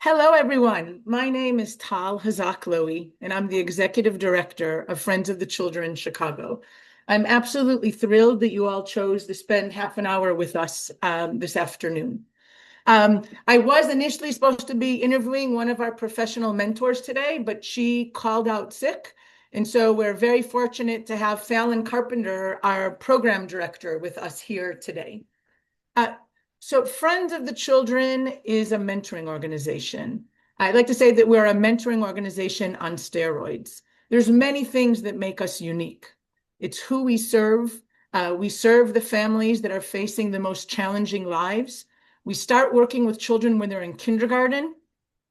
Hello, everyone. My name is Taal Hasak-Lowy, and I'm the Executive Director of Friends of the Children in Chicago. I'm absolutely thrilled that you all chose to spend half an hour with us this afternoon. I was initially supposed to be interviewing one of our professional mentors today, but she called out sick. And so we're very fortunate to have Phalon Carpenter, our program director, with us here today. Uh, so Friends of the Children is a mentoring organization. I'd like to say that we're a mentoring organization on steroids. There's many things that make us unique. It's who we serve. We serve the families that are facing the most challenging lives. We start working with children when they're in kindergarten,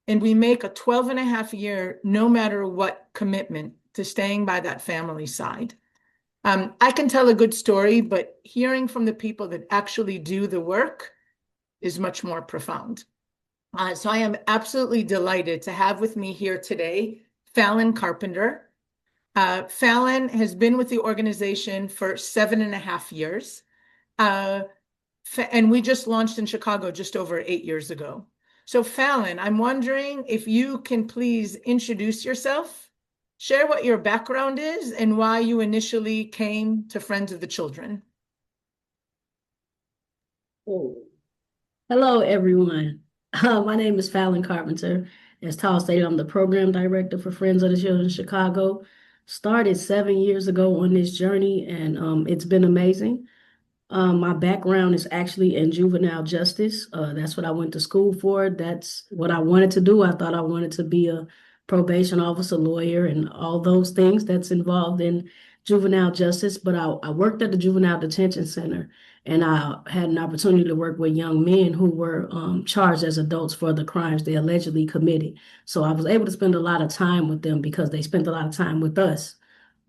and we make a 12 and a half year, no matter what, commitment to staying by that family side. I can tell a good story, but hearing from the people that actually do the work is much more profound. So I am absolutely delighted to have with me here today Phalon Carpenter. Phalon has been with the organization for 7.5 years. Uh, and we just launched in Chicago just over 8 years ago. So Phalon, I'm wondering if you can please introduce yourself, share what your background is, and why you initially came to Friends of the Children. Oh, hello, everyone. My name is Phalon Carpenter. As Tal stated, I'm the program director for Friends of the Children of Chicago. Started 7 years ago on this journey, and it's been amazing. My background is actually in juvenile justice. That's what I went to school for. That's what I wanted to do. I thought I wanted to be a probation officer, lawyer, and all those things that's involved in juvenile justice. But I worked at the juvenile detention center, and I had an opportunity to work with young men who were charged as adults for the crimes they allegedly committed. So I was able to spend a lot of time with them because they spent a lot of time with us.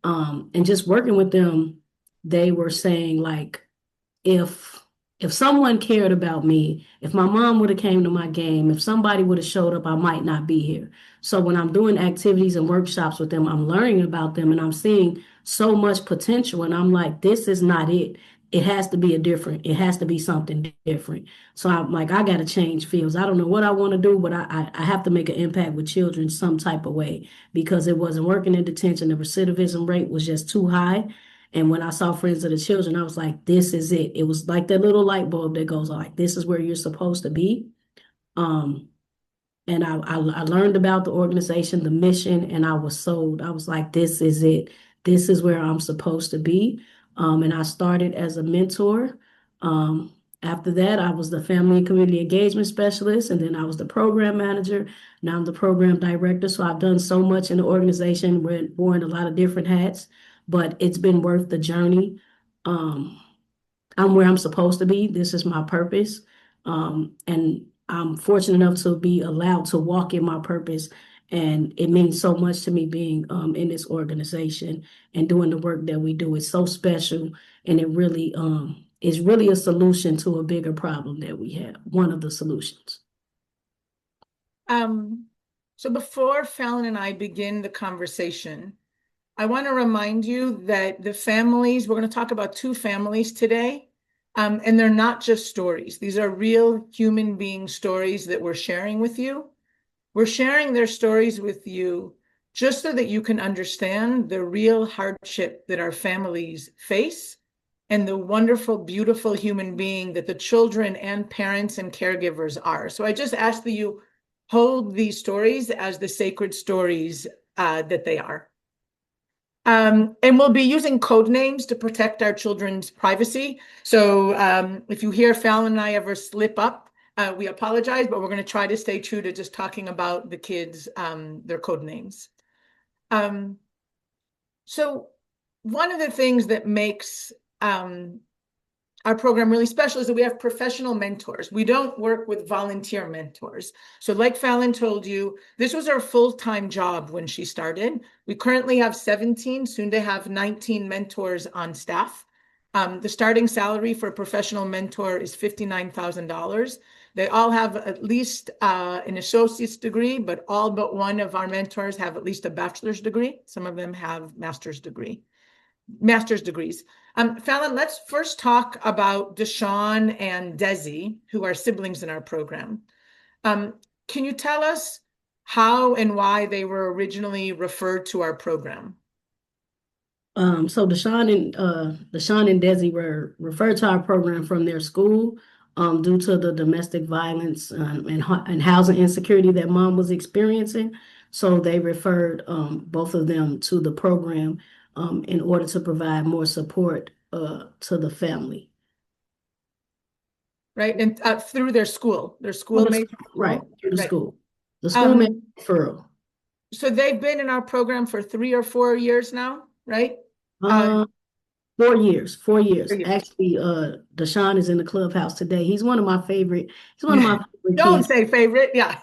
And just working with them, they were saying like, if someone cared about me, if my mom would have came to my game, if somebody would have showed up, I might not be here. So when I'm doing activities and workshops with them, I'm learning about them and I'm seeing so much potential. And I'm like, this is not it. It has to be something different. So I'm like, I got to change fields. I don't know what I want to do, but I have to make an impact with children some type of way because it wasn't working in detention. The recidivism rate was just too high. And when I saw Friends of the Children, I was like, this is it. It was like that little light bulb that goes like, this is where you're supposed to be. Um, and I learned about the organization, the mission, and I was sold. I was like, this is it. This is where I'm supposed to be. And I started as a mentor. After that, I was the family and community engagement specialist, and then I was the program manager. Now I'm the program director. So I've done so much in the organization, wearing a lot of different hats, but it's been worth the journey. Um, I'm where I'm supposed to be. This is my purpose. And I'm fortunate enough to be allowed to walk in my purpose. And it means so much to me being in this organization and doing the work that we do. It's so special. And it really is really a solution to a bigger problem that we have, one of the solutions. Um, so before Fallon and I begin the conversation, I want to remind you that the families, we're going to talk about two families today, and they're not just stories. These are real human being stories that we're sharing with you. We're sharing their stories with you just so that you can understand the real hardship that our families face and the wonderful, beautiful human being that the children and parents and caregivers are. So I just ask that you hold these stories as the sacred stories that they are. And we'll be using code names to protect our children's privacy. So if you hear Fallon and I ever slip up, we apologize, but we're going to try to stay true to just talking about the kids, their code names. Um, so one of the things that makes our program really special is that we have professional mentors. We don't work with volunteer mentors. So like Fallon told you, this was her full-time job when she started. We currently have 17, soon to have 19 mentors on staff. The starting salary for a professional mentor is $59,000. They all have at least an associate's degree, but all but one of our mentors have at least a bachelor's degree. Some of them have master's degrees. Fallon, let's first talk about Deshawn and Desi, who are siblings in our program. Um, can you tell us how and why they were originally referred to our program? So Deshaun and Desi were referred to our program from their school due to the domestic violence and housing insecurity that mom was experiencing. So they referred both of them to the program in order to provide more support to the family. Right? And through their Through school the made school, right, referral. through the Right. school. The school made Um, referral. so they've been in our program for 3 or 4 years now, right? Uh, Uh, 4 years, 4 years. 4 years. Actually, Deshaun is in the clubhouse today. He's one of my favorite Don't kids. say favorite. Yeah.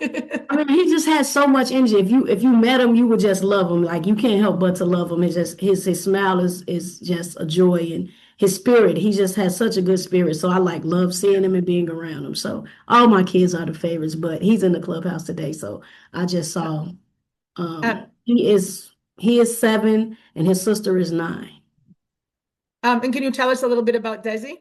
I mean, he just has so much energy. If you met him, you would just love him. Like you can't help but to love him. It's just his smile is just a joy, and his spirit. He just has such a good spirit. So I like love seeing him and being around him. So all my kids are the favorites, but he's in the clubhouse today. So I just saw Um, he is 7 and his sister is 9. and can you tell us a little bit about Desi?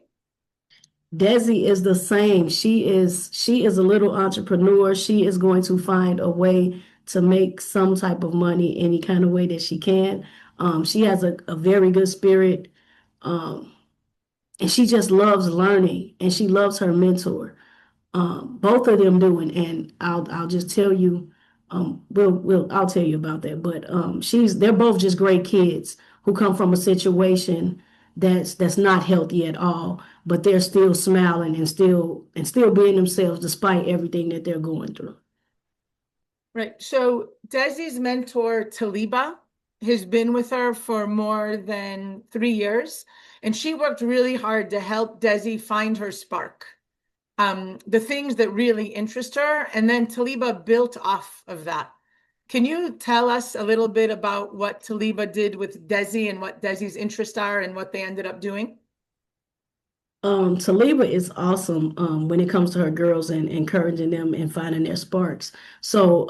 Desi is the same. She is a little entrepreneur. She is going to find a way to make some type of money any kind of way that she can. She has a very good spirit. Um, and she just loves learning and she loves her mentor. Both of them do, and I'll just tell you, I'll tell you about that. But they're both just great kids who come from a situation that's not healthy at all, but they're still smiling and still being themselves despite everything that they're going through. Right. So Desi's mentor, Taliba, has been with her for more than 3 years, and she worked really hard to help Desi find her spark, the things that really interest her. And then Taliba built off of that. Can you tell us a little bit about what Taliba did with Desi and what Desi's interests are and what they ended up doing? Taliba is awesome when it comes to her girls and encouraging them and finding their sparks. So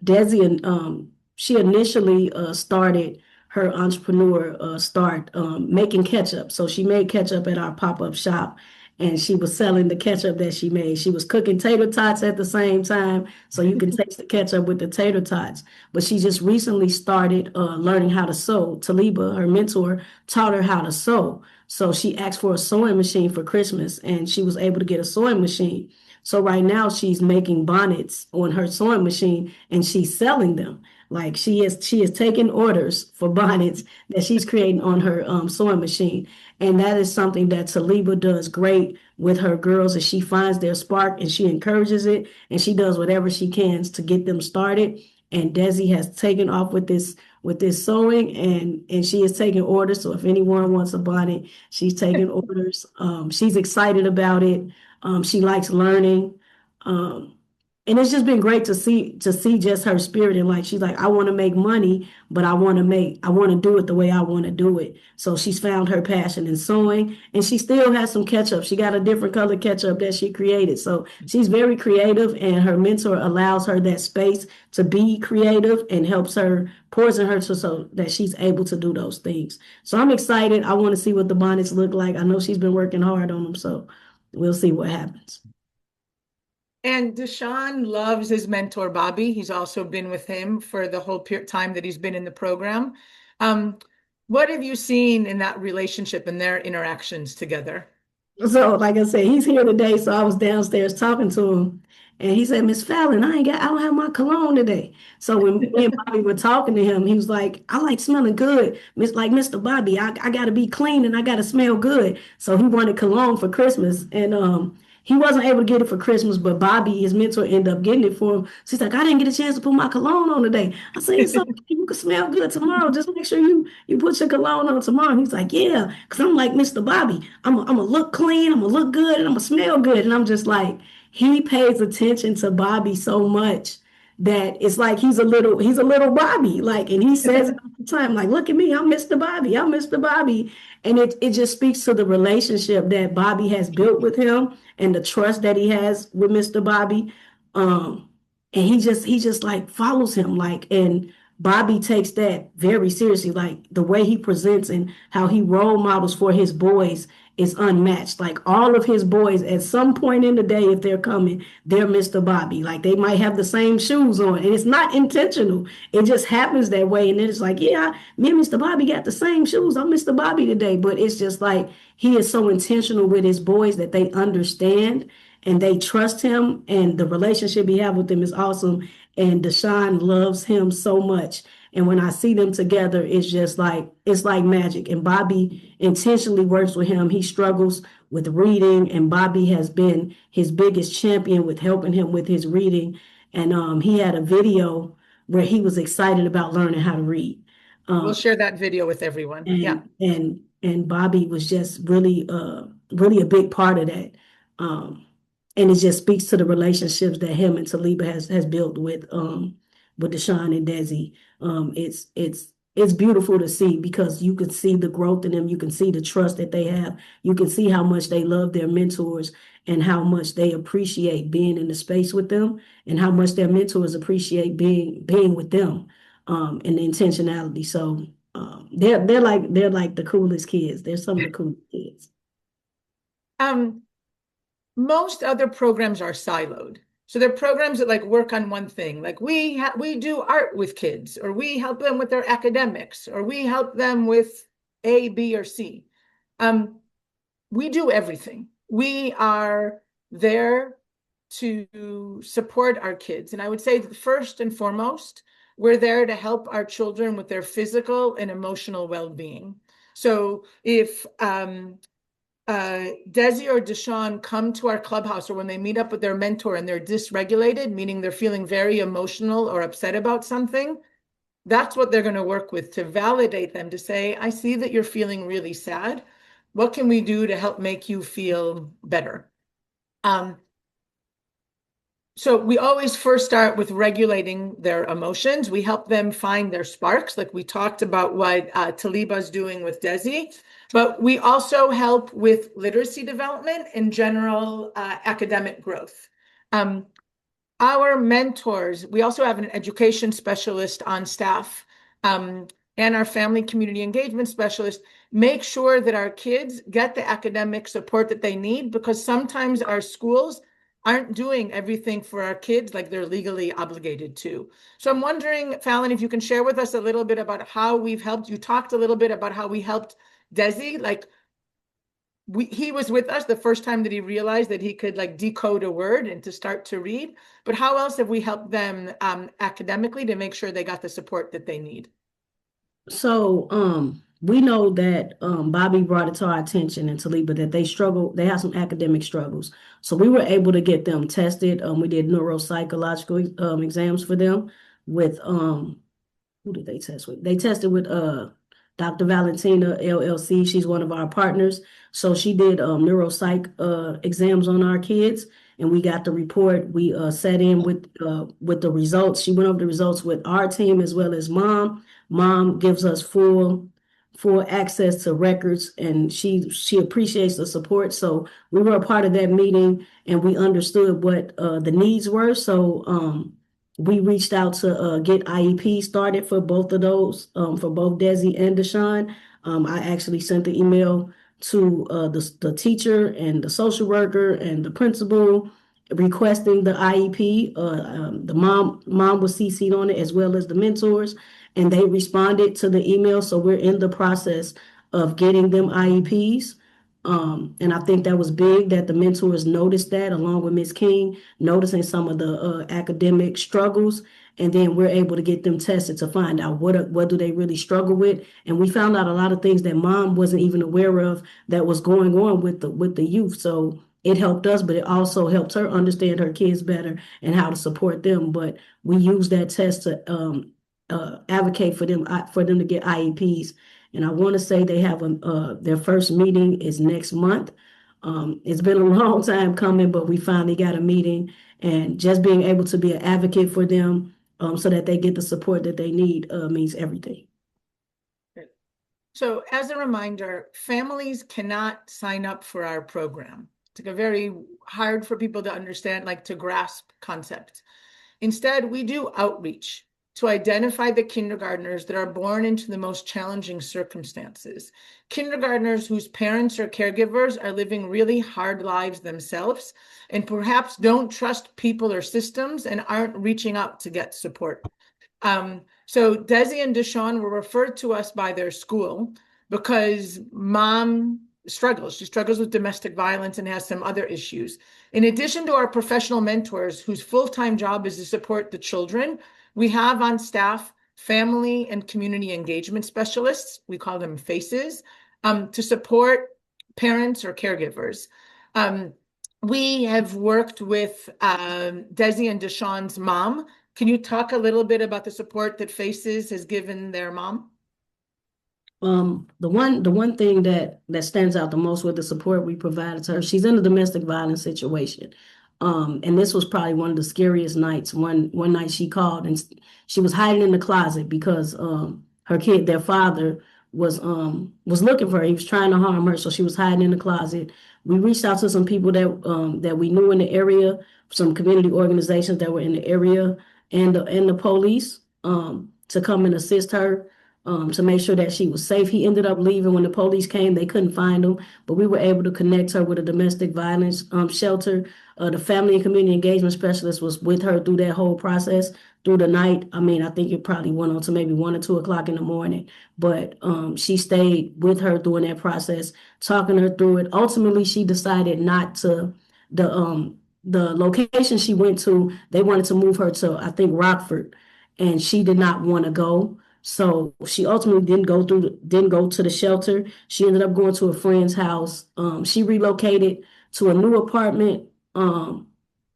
Desi and she initially started her entrepreneur start making ketchup. So she made ketchup at our pop-up shop and she was selling the ketchup that she made. She was cooking tater tots at the same time, so you can taste the ketchup with the tater tots. But she just recently started learning how to sew. Taliba, her mentor, taught her how to sew. So she asked for a sewing machine for Christmas and she was able to get a sewing machine. So right now she's making bonnets on her sewing machine and she's selling them. Like she is taking orders for bonnets that she's creating on her sewing machine. And that is something that Taliba does great with her girls is she finds their spark and she encourages it and she does whatever she can to get them started. And Desi has taken off with this sewing and she is taking orders. So if anyone wants a bonnet, she's taking orders. She's excited about it. She likes learning. Um, and it's just been great to see just her spirit and like she's like, I want to make money, but I want to do it the way I want to do it. So she's found her passion in sewing and she still has some ketchup. She got a different color ketchup that she created. So she's very creative and her mentor allows her that space to be creative and helps her, pours in her so that she's able to do those things. So I'm excited. I want to see what the bonnets look like. I know she's been working hard on them, so we'll see what happens. And Deshaun loves his mentor, Bobby. He's also been with him for the whole time that he's been in the program. Um, what have you seen in that relationship and their interactions together? So, like I said, he's here today. So I was downstairs talking to him, and he said, "Miss Fallon, I don't have my cologne today." So when me and Bobby were talking to him, he was like, "I like smelling good, Mr. Bobby. I got to be clean and I got to smell good." So he wanted cologne for Christmas, and he wasn't able to get it for Christmas, but Bobby, his mentor, ended up getting it for him. So he's like, "I didn't get a chance to put my cologne on today." I said, "It's okay. You can smell good tomorrow. Just make sure you put your cologne on tomorrow." He's like, "Yeah," because I'm like Mr. Bobby. I'm gonna look clean, I'm gonna look good, and I'm gonna smell good. And I'm just like, he pays attention to Bobby so much that it's like he's a little Bobby. Like, and he says it all the time, like, look at me, I'm Mr. Bobby, I'm Mr. Bobby. And it just speaks to the relationship that Bobby has built with him and the trust that he has with Mr. Bobby. Um, and he just like follows him, like, and Bobby takes that very seriously, like the way he presents and how he role models for his boys is unmatched. Like all of his boys, at some point in the day, if they're coming, they're Mr. Bobby. Like they might have the same shoes on, and it's not intentional. It just happens that way. And then it's like, yeah, me and Mr. Bobby got the same shoes. I'm Mr. Bobby today. But it's just like he is so intentional with his boys that they understand and they trust him. And the relationship he have with them is awesome. And Deshaun loves him so much. And when I see them together, it's like magic. And Bobby intentionally works with him. He struggles with reading, and Bobby has been his biggest champion with helping him with his reading. And he had a video where he was excited about learning how to read. We'll Um, share that video with everyone. Yeah. and Bobby was just really a big part of that. Um, and it just speaks to the relationships that him and Taliba has built with Deshaun and Desi. It's beautiful to see because you can see the growth in them, you can see the trust that they have, you can see how much they love their mentors and how much they appreciate being in the space with them and how much their mentors appreciate being with them and the intentionality. So they're like the coolest kids. They're some of the coolest kids. Um, Most other programs are siloed. So they're programs that like work on one thing. Like we do art with kids, or we help them with their academics, or we help them with A, B, or C. Um, we do everything. We are there to support our kids. And I would say that first and foremost, we're there to help our children with their physical and emotional well-being. So if Desi or Deshaun come to our clubhouse or when they meet up with their mentor and they're dysregulated, meaning they're feeling very emotional or upset about something, that's what they're going to work with to validate them, to say, I see that you're feeling really sad. What can we do to help make you feel better? So we always first start with regulating their emotions. We help them find their sparks, like we talked about what Taliba's doing with Desi. But we also help with literacy development and general academic growth. Um, our mentors, we also have an education specialist on staff, and our family community engagement specialist make sure that our kids get the academic support that they need, because sometimes our schools aren't doing everything for our kids like they're legally obligated to. So I'm wondering, Phalon, if you can share with us a little bit about how we've helped. You talked a little bit about how we helped Desi, like he was with us the first time that he realized that he could like decode a word and to start to read. But how else have we helped them academically to make sure they got the support that they need? So we know that Bobby brought it to our attention and Taliba that they have some academic struggles. So we were able to get them tested. We did neuropsychological exams for them with who did they test with? They tested with Dr. Valentina LLC. She's one of our partners. So she did neuropsych exams on our kids, and we got the report. We sat in with the results. She went over the results with our team as well as mom. Mom gives us full access to records, and she appreciates the support. So we were a part of that meeting, and we understood what the needs were. So we reached out to get IEP started for both of those, for both Desi and Deshaun. I actually sent the email to the teacher and the social worker and the principal requesting the IEP. The mom was CC'd on it as well as the mentors, and they responded to the email. So we're in the process of getting them IEPs. And I think that was big that the mentors noticed that, along with Ms. King, noticing some of the academic struggles. And then we're able to get them tested to find out what do they really struggle with. And we found out a lot of things that mom wasn't even aware of that was going on with the youth. So it helped us, but it also helped her understand her kids better and how to support them. But we use that test to advocate for them to get IEPs. And I want to say they have their first meeting is next month. It's been a long time coming, but we finally got a meeting, and just being able to be an advocate for them so that they get the support that they need means everything. So as a reminder, families cannot sign up for our program. It's like a very hard for people to understand, like to grasp concepts. Instead, we do outreach. to identify the kindergartners that are born into the most challenging circumstances. Kindergartners whose parents or caregivers are living really hard lives themselves and perhaps don't trust people or systems and aren't reaching out to get support. So Desi and Deshawn were referred to us by their school because mom struggles. She struggles with domestic violence and has some other issues. In addition to our professional mentors, whose full-time job is to support the children, we have on staff family and community engagement specialists, we call them FACES, to support parents or caregivers. We have worked with Desi and Deshawn's mom. Can you talk a little bit about the support that FACES has given their mom? The one thing that stands out the most with the support we provided to her, she's in a domestic violence situation. And this was probably one of the scariest nights. One night she called and she was hiding in the closet because their father was looking for her. He was trying to harm her, so she was hiding in the closet. We reached out to some people that we knew in the area, some community organizations that were in the area, and the police to come and assist her to make sure that she was safe. He ended up leaving when the police came. They couldn't find him, but we were able to connect her with a domestic violence shelter. The family and community engagement specialist was with her through that whole process through the night. I mean, I think it probably went on to maybe 1 or 2 o'clock in the morning, but she stayed with her during that process, talking her through it. Ultimately, she decided not to, the location she went to, they wanted to move her to, I think, Rockford, and she did not want to go. So she ultimately didn't go to the shelter. She ended up going to a friend's house. She relocated to a new apartment.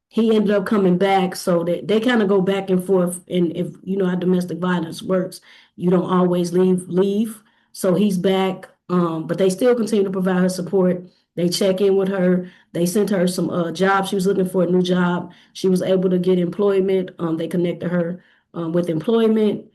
He ended up coming back, so that they kind of go back and forth. And if you know how domestic violence works, you don't always leave. So he's back, but they still continue to provide her support. They check in with her. They sent her some jobs. She was looking for a new job. She was able to get employment. They connected her with employment.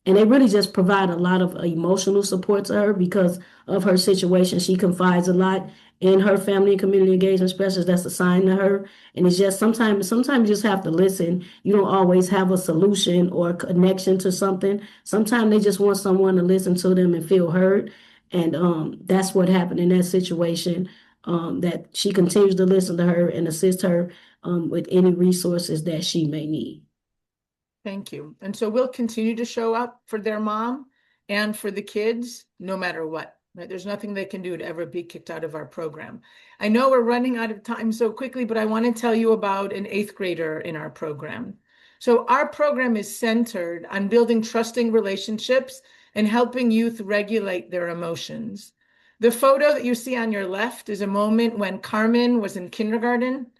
And they really just provide a lot of emotional support to her because of her situation. She confides a lot in her family and community engagement specialist that's assigned to her. And it's just sometimes you just have to listen. You don't always have a solution or a connection to something. Sometimes they just want someone to listen to them and feel heard. And that's what happened in that situation. That she continues to listen to her and assist her with any resources that she may need. Thank you. And so we'll continue to show up for their mom and for the kids, no matter what. Right? There's nothing they can do to ever be kicked out of our program. I know we're running out of time so quickly, but I want to tell you about an 8th grader in our program. So our program is centered on building trusting relationships and helping youth regulate their emotions. The photo that you see on your left is a moment when Carmen was in kindergarten.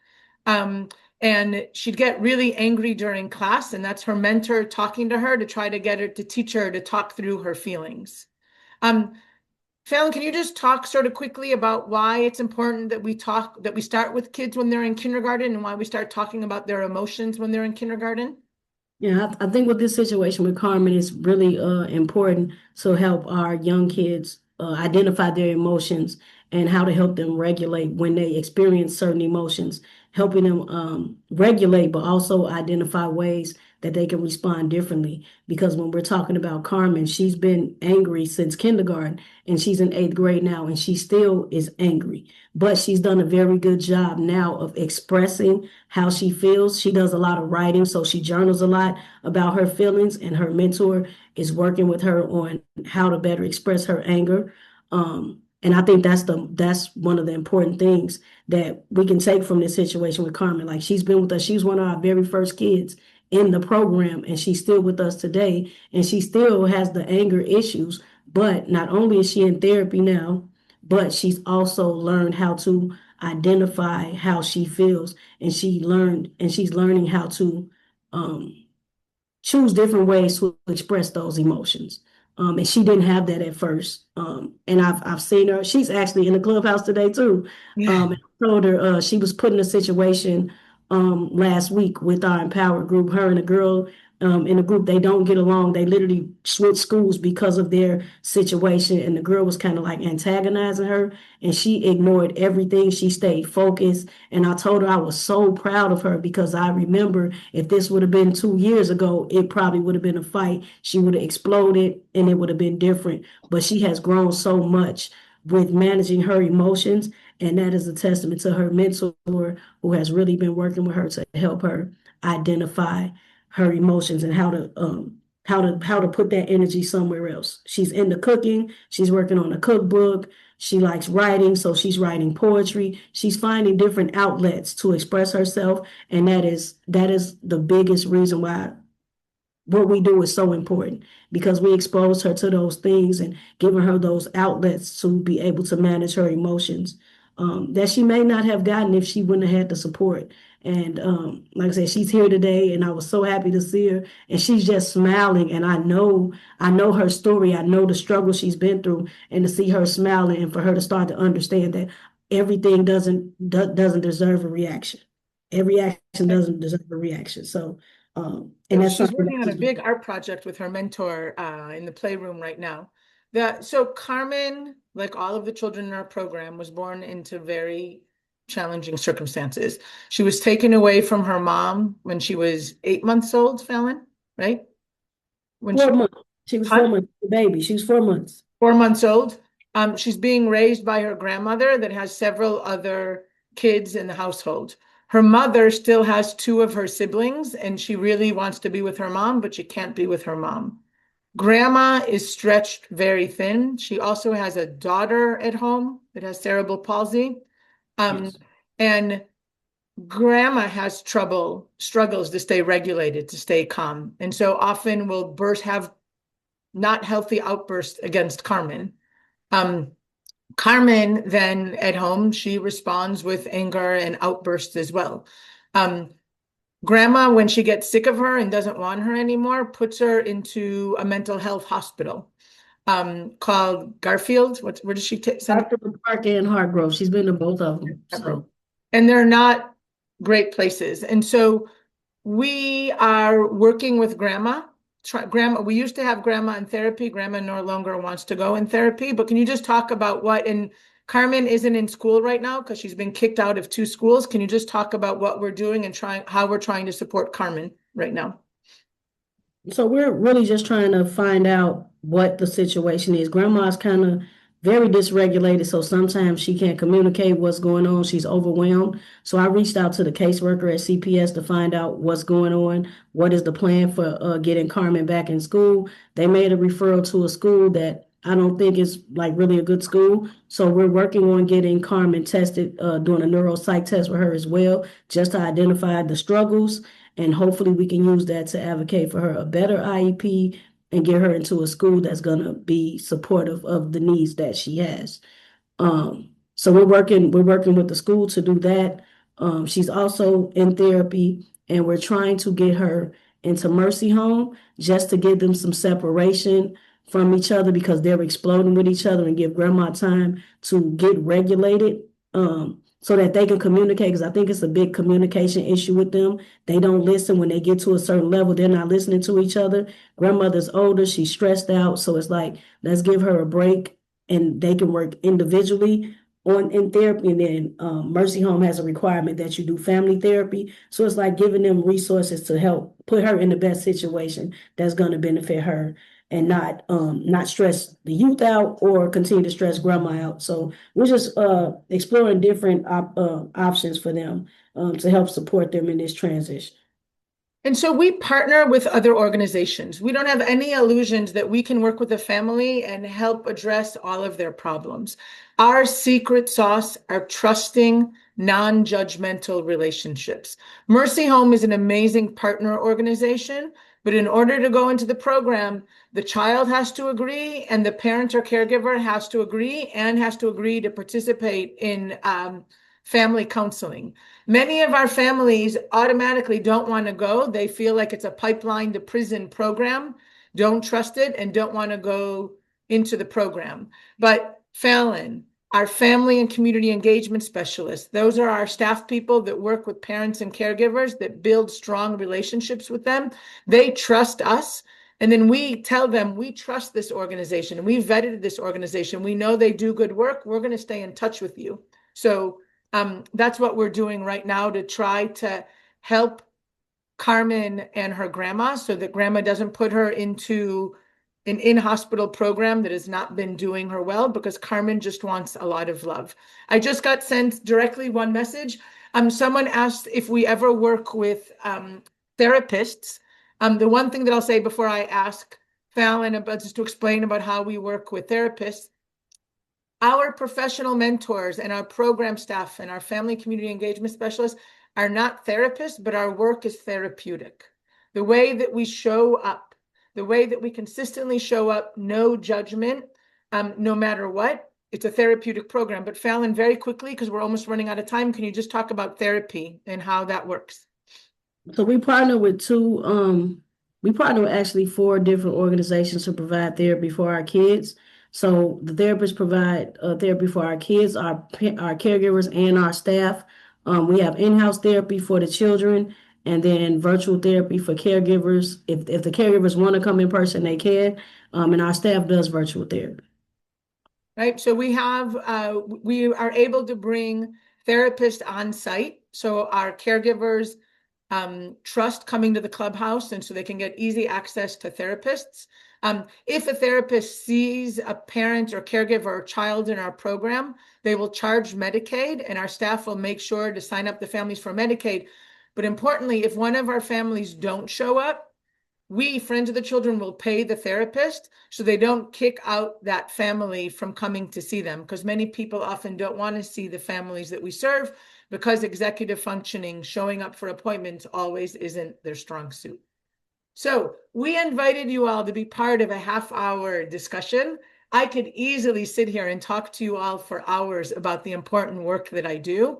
And she'd get really angry during class, and that's her mentor talking to her to try to get her to teach her to talk through her feelings. Phalon, can you just talk sort of quickly about why it's important that we start with kids when they're in kindergarten and why we start talking about their emotions when they're in kindergarten? Yeah, I think with this situation with Carmen, it's really important to help our young kids identify their emotions and how to help them regulate when they experience certain emotions, helping them regulate, but also identify ways that they can respond differently. Because when we're talking about Carmen, she's been angry since kindergarten and she's in 8th grade now and she still is angry. But she's done a very good job now of expressing how she feels. She does a lot of writing, so she journals a lot about her feelings, and her mentor is working with her on how to better express her anger. And I think that's one of the important things that we can take from this situation with Carmen. Like she's been with us, she's one of our very first kids in the program, and she's still with us today, and she still has the anger issues. But not only is she in therapy now, but she's also learned how to identify how she feels, and she's learning how to um, choose different ways to express those emotions. And she didn't have that at first. And I've seen her. She's actually in the clubhouse today too. Yeah. And I told her she was put in a situation last week with our Empowered group. Her and a girl in a group. They don't get along. They literally switch schools because of their situation. And the girl was kind of like antagonizing her, and she ignored everything. She stayed focused. And I told her I was so proud of her because I remember if this would have been 2 years ago, it probably would have been a fight. She would have exploded and it would have been different. But she has grown so much with managing her emotions. And that is a testament to her mentor who has really been working with her to help her identify her emotions and how to put that energy somewhere else. She's into cooking, she's working on a cookbook, she likes writing, so she's writing poetry. She's finding different outlets to express herself, and that is the biggest reason why what we do is so important because we expose her to those things and giving her those outlets to be able to manage her emotions that she may not have gotten if she wouldn't have had the support. And like I said, she's here today, and I was so happy to see her. And she's just smiling, and I know her story. I know the struggle she's been through, and to see her smiling, and for her to start to understand that everything doesn't deserve a reaction. Every action doesn't deserve a reaction. So and So that's she's something working that on a she's big been. art project with her mentor in the playroom right now. So Carmen, like all of the children in our program, was born into very challenging circumstances. She was taken away from her mom when she was 8 months old, Fallon, right? When she, 4 months. She was huh? 4 months, the baby. She was 4 months. 4 months old. She's being raised by her grandmother that has several other kids in the household. Her mother still has two of her siblings, and she really wants to be with her mom, but she can't be with her mom. Grandma is stretched very thin. She also has a daughter at home that has cerebral palsy. Um, Yes. and grandma has struggles to stay regulated, to stay calm. And so often will have not healthy outbursts against Carmen. Um, Carmen then at home, she responds with anger and outbursts as well. Um, Grandma, when she gets sick of her and doesn't want her anymore, puts her into a mental health hospital called Garfield. Where does she send Dr. Parker and Hargrove. She's been to both of them. her? So And they're not great places. And so we are working with grandma. Grandma, we used to have grandma in therapy. Grandma no longer wants to go in therapy. But can you just talk about and Carmen isn't in school right now because she's been kicked out of two schools. Can you just talk about what we're doing and how we're trying to support Carmen right now? So we're really just trying to find out what the situation is. Grandma's kind of very dysregulated, so sometimes she can't communicate what's going on. She's overwhelmed. So I reached out to the caseworker at CPS to find out what's going on. What is the plan for getting Carmen back in school? They made a referral to a school that I don't think is like really a good school. So we're working on getting Carmen tested, doing a neuropsych test for her as well, just to identify the struggles, and hopefully we can use that to advocate for her a better IEP and get her into a school that's going to be supportive of the needs that she has. So we're working with the school to do that. She's also in therapy, and we're trying to get her into Mercy Home just to give them some separation from each other because they're exploding with each other, and give grandma time to get regulated, so that they can communicate. Because I think it's a big communication issue with them. They don't listen when they get to a certain level. They're not listening to each other. Grandmother's older. She's stressed out. So it's like, let's give her a break and they can work individually on in therapy. And then Mercy Home has a requirement that you do family therapy. So it's like giving them resources to help put her in the best situation that's going to benefit her and not stress the youth out or continue to stress grandma out. So we're just exploring different options for them to help support them in this transition. And so we partner with other organizations. We don't have any illusions that we can work with a family and help address all of their problems. Our secret sauce are trusting, non-judgmental relationships. Mercy Home is an amazing partner organization, but in order to go into the program, the child has to agree, and the parent or caregiver has to agree, and has to agree to participate in family counseling. Many of our families automatically don't want to go. They feel like it's a pipeline to prison program, don't trust it, and don't want to go into the program. But Fallon, our family and community engagement specialists. Those are our staff people that work with parents and caregivers that build strong relationships with them. They trust us. And then we tell them, we trust this organization and we vetted this organization. We know they do good work. We're going to stay in touch with you. So that's what we're doing right now to try to help Carmen and her grandma so that grandma doesn't put her into an in-hospital program that has not been doing her well, because Carmen just wants a lot of love. I just got sent directly one message. Someone asked if we ever work with therapists. The one thing that I'll say before I ask Phalon about, just to explain about how we work with therapists, our professional mentors and our program staff and our family community engagement specialists are not therapists, but our work is therapeutic. The way that we show up, the way that we consistently show up, no judgment, no matter what, it's a therapeutic program. But Phalon, very quickly, because we're almost running out of time, can you just talk about therapy and how that works? So we partner with actually four different organizations to provide therapy for our kids. So the therapists provide therapy for our kids, our caregivers, and our staff. We have in-house therapy for the children, and then virtual therapy for caregivers. If the caregivers want to come in person, they can. And our staff does virtual therapy. Right. So we are able to bring therapists on site. So our caregivers trust coming to the clubhouse, and so they can get easy access to therapists. If a therapist sees a parent or caregiver or child in our program, they will charge Medicaid, and our staff will make sure to sign up the families for Medicaid. But importantly, if one of our families don't show up, we, Friends of the Children, will pay the therapist so they don't kick out that family from coming to see them, because many people often don't want to see the families that we serve because executive functioning, showing up for appointments always isn't their strong suit. So we invited you all to be part of a half-hour discussion. I could easily sit here and talk to you all for hours about the important work that I do.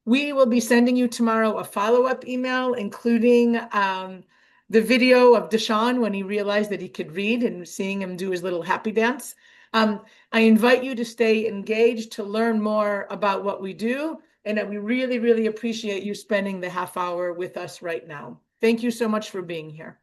We will be sending you tomorrow a follow-up email, including the video of Deshaun when he realized that he could read, and seeing him do his little happy dance. I invite you to stay engaged, to learn more about what we do, and that we really, really appreciate you spending the half hour with us right now. Thank you so much for being here.